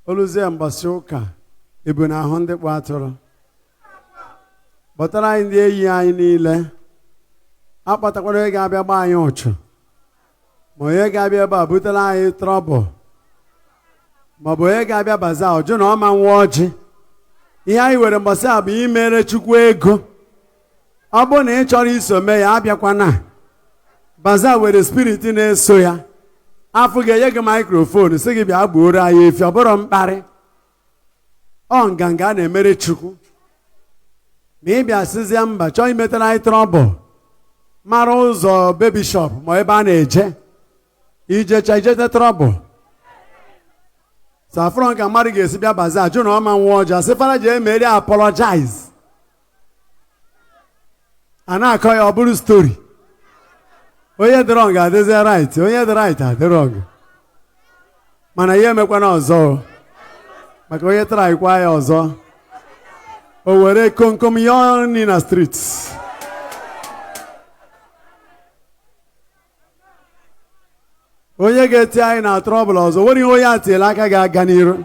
Oluzie mbọsị ụka ebu na ahụ ndị kpụ atụrụ. Kpọtara anyị ndị enyi anyị niile. Akpọtakwara onye ga-abịa gba anyị ụchụ. Ma onye ga-abịa ebe a butere anyị trọbụl. Ma ọ bụ onye ga-abịa Bazar ọjụ na ọma nwa ọjị. Ihe anyị were mbọsị a bụ imere Chukwu ego. Ọ bụrụ na ị chọrọ iso mee ya abịakwana. Bazar were spirit na-eso ya. Afọ ga-enye gị maikrofonu sị gị bịa gbuoro anyị efi, ọ bụrụ mkparị. Ọ nganga a na-emere Chukwu. Ma ị bịa sịzie mba chọọ imetara anyị trọbụl. Mara ụzọ baby shop ma ebe a na-eje. Ijecha ijete trọbụl. Safron ka mmadụ ga-esi bịa Bazar jụ na ọma nwa ọjọọ sịfara ji emeri apologize. A na-akọ ya ọ bụrụ story. Onye dị wrong adịzie right, onye dị right adị wrong. Mana ya emekwana ọzọ. Maka onye try kwa ya ọzọ. O were komkom ya nri na street. Onye ga-eti anyị na trọbụl ọzọ, nwere ihe onye atiela aka ga-aga n'iru.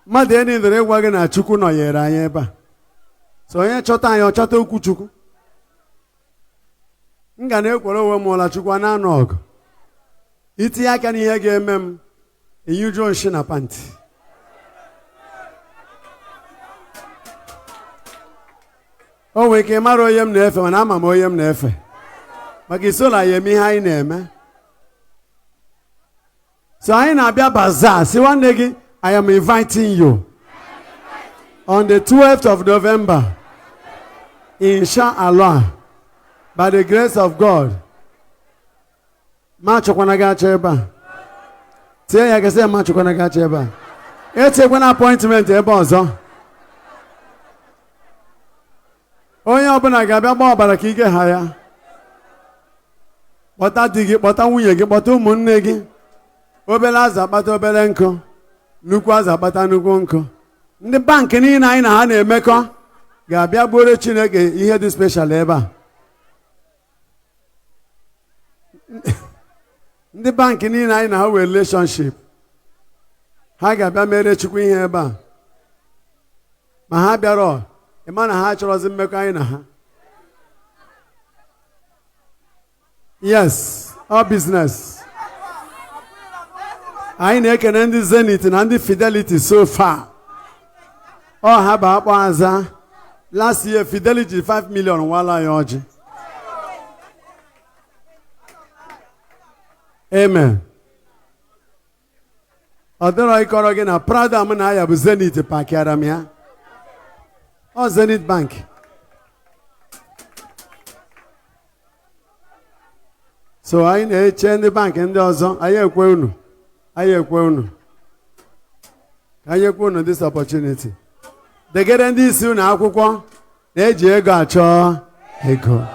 Mmadụ enyi dịrị ịgwa gị na Chukwu nọnyere anyị ebe a. So onye chọta anyị ọ chọta okwu Chukwu. M ga na-ekwere onwe m ụla Chukwu na-anụ ọgụ. Itinye aka n'ihe ga-eme m enyujuo nshi na panti. O nwere ike mara onye m na-efe mana ama m onye m na-efe. Maka isola ya eme ihe anyị na-eme. So anyị na-abịa Bazar si nwanne gị I am inviting you on the 12th of November, inshallah, by the grace of God. Ma chọkwana gị achọ ebe a. Tie ya gasị ma chọkwana gị achọ ebe a. Echekwana appointment ebe ọzọ. Onye ọbụla ga-abịa gba ọbara ka ike ha ya. Kpọta di gị, kpọta nwunye gị, kpọta ụmụnne gị. Obere azụ akpata obere nkụ. Nnukwu azụ akpata nnukwu nkụ. Ndị bankị niile anyị na ha na-emekọ ga-abịa gbuoro Chineke ihe dị special ebe a. Ndị bankị niile anyị na ha wee relationship. Ha ga-abịa mere Chukwu ihe ebe a. Ma ha bịara ịma na ha chọrọzi mmekọ anyị na ha. Yes, all business. Anyị na-ekene ndị Zenith na ndị Fidelity so far. Ọ ha bụ akpọ aza. Last year Fidelity 5 million wala ya ọjị. Amen. Ọ dịrọ ịkọrọ gị na Prada m na ya bụ Zenith pakịara m ya. Ọ Zenith Bank. So anyị na-eche ndị bankị ndị ọzọ, anyị ekwe unu. Anyị ekwe unu. Anyị ekwe unu this opportunity. Degere ndị isi unu akwụkwọ na-eji ego achọ ego.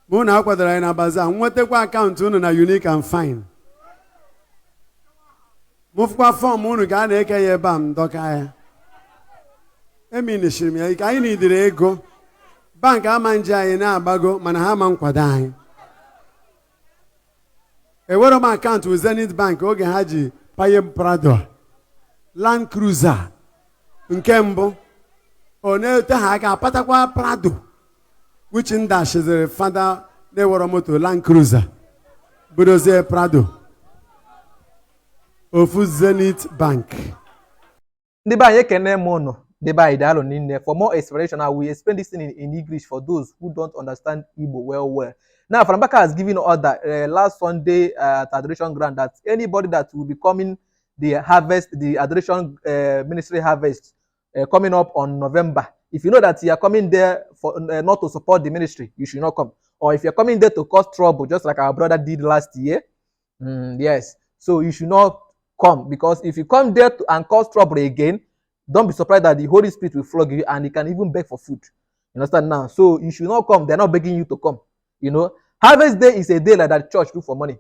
Mụ unu akwadoro anyị na Bazar, nwetakwa akaụntụ unu na Unique and Fine. Mụfụkwa fọm unu ka a na-eke ya ebe a m dọka ya. Eminishiri m ya ike, anyị nidiri ego. Bank ama nje anyị na-agbago mana ha ma nkwado anyị. Ewere m akaụntụ Zenith Bank oge ha ji paye Prado Land Cruiser nke mbụ. Ọ na-ete ha aka apatakwa Prado which ndashiziri fada na-ewere moto Land Cruiser budozie Prado ofu Zenith Bank. Ndị be anyị ekene m ụnụ. Ndị be anyị daalụ niile. For more explanation, I will explain this thing in English for those who don't understand Igbo well. Now, Mbaka has given order last Sunday at Adoration Ground that anybody that will be coming the harvest, the Adoration Ministry harvest coming up on November, if you know that you are coming there for not to support the ministry, you should not come. Or if you're coming there to cause trouble, just like our brother did last year, yes, so you should not come, because if you come there and cause trouble again, don't be surprised that the Holy Spirit will flog you and you can even beg for food. You understand now? So you should not come. They're not begging you to come. You know, Harvest Day is a day like that church do for money.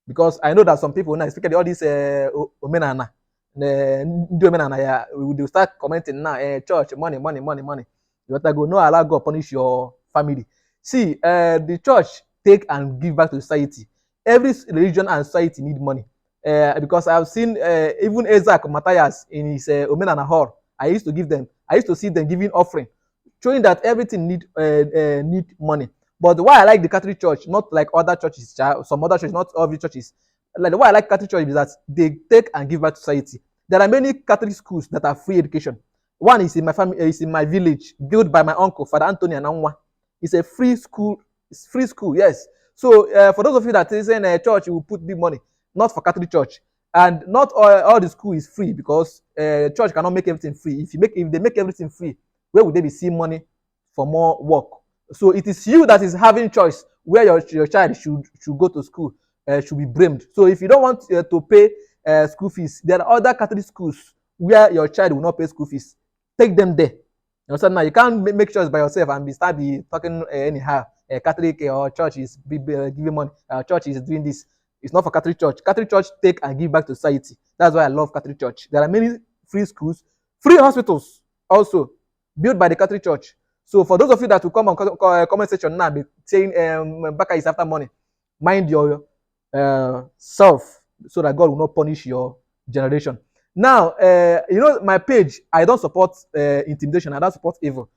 Because I know that some people now, especially all these omenana, they start commenting now, church, money. You better go, no allow God punish your family. See, the church take and give back to society. Every religion and society need money. Because I've seen even Isaac Matthias in his Omenana Hall. I used to see them giving offering, showing that everything need money. But why I like the Catholic Church, not like other churches, some other churches, not all the churches. Like why I like Catholic Church is that they take and give back to society. There are many Catholic schools that are free education. One is in my family, is in my village, built by my uncle, Father Anthony Ananwa. It's a free school. It's free school, yes. So for those of you that is in a church, you will put big money, not for Catholic Church. And not all the school is free because church cannot make everything free. If they make everything free, where would they be seeing money for more work? So it is you that is having choice where your child should go to school, should be blamed. So if you don't want to pay school fees, there are other Catholic schools where your child will not pay school fees. Take them there. You understand now? You can't make choice by yourself and start talking anyhow. Catholic or church is giving money. Church is doing this. It's not for Catholic Church. Catholic Church take and give back to society. That's why I love Catholic Church. There are many free schools, free hospitals also built by the Catholic Church. So for those of you that will come on comment section now, be saying Mbaka is after money, mind your self so that God will not punish your generation. Now, my page, I don't support intimidation. I don't support evil.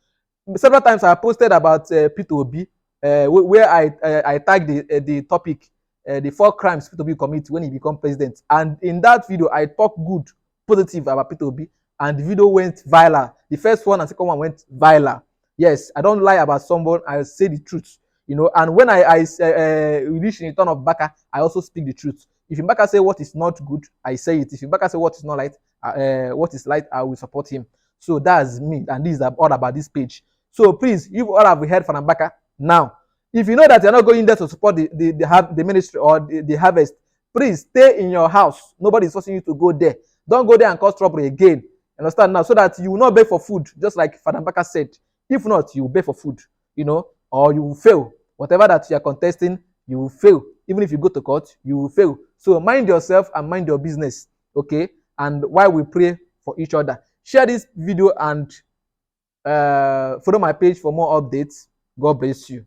Several times I posted about Peter Obi, where I tagged the topic, the 4 crimes Peter Obi commit when he become president. And in that video, I talked good, positive about Peter Obi, and the video went viral. The first one and second one went viral. Yes, I don't lie about someone. I say the truth. And when I reach in the turn of Mbaka, I also speak the truth. If Mbaka say what is not good, I say it. If Mbaka say what is not right, what is right, I will support him. So that's me, and this is all about this page. So please, you all have heard from Mbaka now. If you know that you're not going there to support the ministry or the harvest, please stay in your house. Nobody is forcing you to go there. Don't go there and cause trouble again. Understand now, so that you will not beg for food, just like Father Mbaka said. If not, you will beg for food, or you will fail. Whatever that you are contesting, you will fail. Even if you go to court, you will fail. So mind yourself and mind your business, okay? And while we pray for each other, share this video and follow my page for more updates. God bless you.